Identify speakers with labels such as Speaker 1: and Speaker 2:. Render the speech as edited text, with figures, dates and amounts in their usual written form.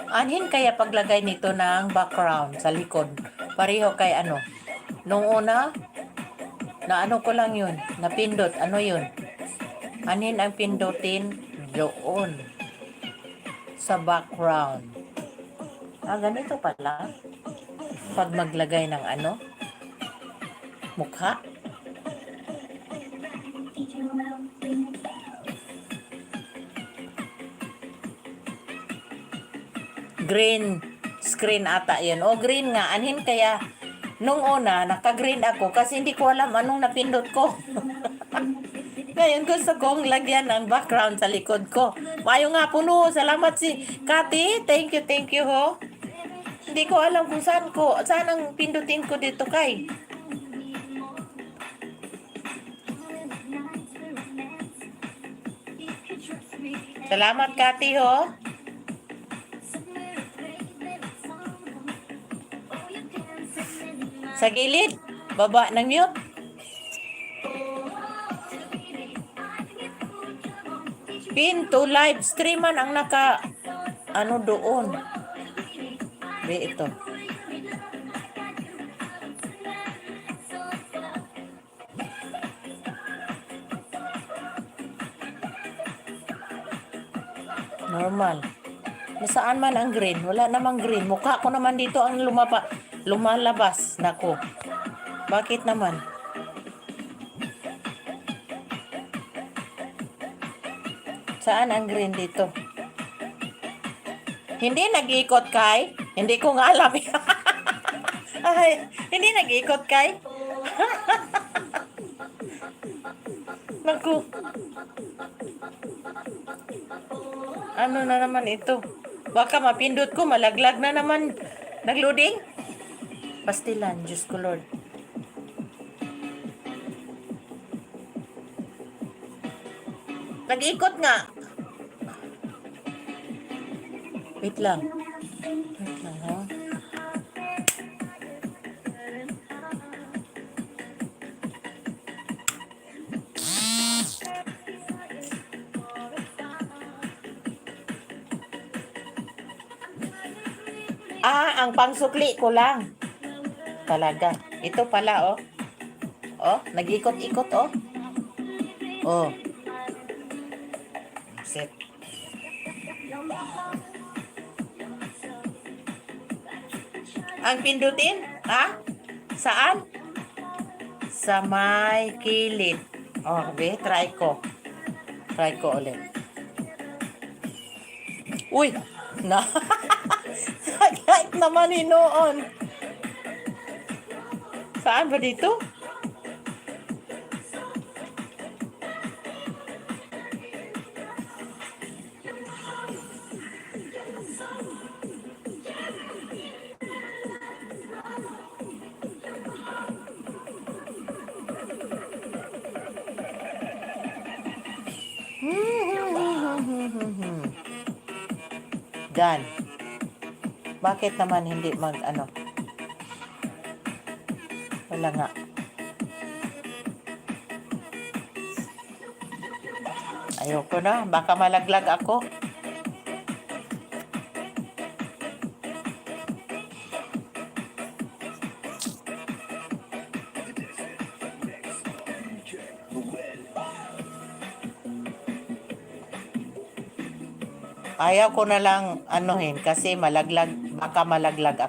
Speaker 1: Anhin kaya paglagay nito ng background sa likod? Pareho kay ano? Nung una, na ano ko lang yun, napindot, ano yun? Anhin ang pindutin doon sa background. Ganito pala. Pag maglagay ng ano, mukha. Green screen ata yun. O, green nga. Anhin kaya, nung una, naka-green ako kasi hindi ko alam anong napindot ko. Ngayon gusto kong lagyan ng background sa likod ko. Mayo nga puno. Salamat si Kati. Thank you ho. Hindi ko alam kung saan ang pindutin ko dito kay. Salamat Kati ho. Sa gilid, baba ng mute. Pin to live streaman ang naka ano doon. Ito. Normal. Nasaan man ang green? Wala namang green. Mukha ko naman dito ang lumalabas. Nako. Bakit naman? Saan ang green dito? Hindi nag-ikot kay? Hindi ko nga alam. Ay, hindi nag-ikot kay? Naku. Ano na naman ito? Baka mapindot ko, malaglag na naman. Nagloading? Pastilan, Diyos ko Lord. Nag-ikot nga. Wait lang. Wait lang, ha? Ang pangsukli ko lang. Talaga. Ito pala, oh. Oh, nag-ikot-ikot, oh. Oh. Set. Ang pindutin? Ha? Saan? Sa may kilid. Oh, okay. Try ko. Try ko ulit. Uy! Na. Nag-like naman hinoon. Saan ba dito? Done. Bakit naman hindi ano? Wala nga. Ayoko na. Baka malaglag ako. Ayaw ko na lang anuhin kasi baka malaglag ako.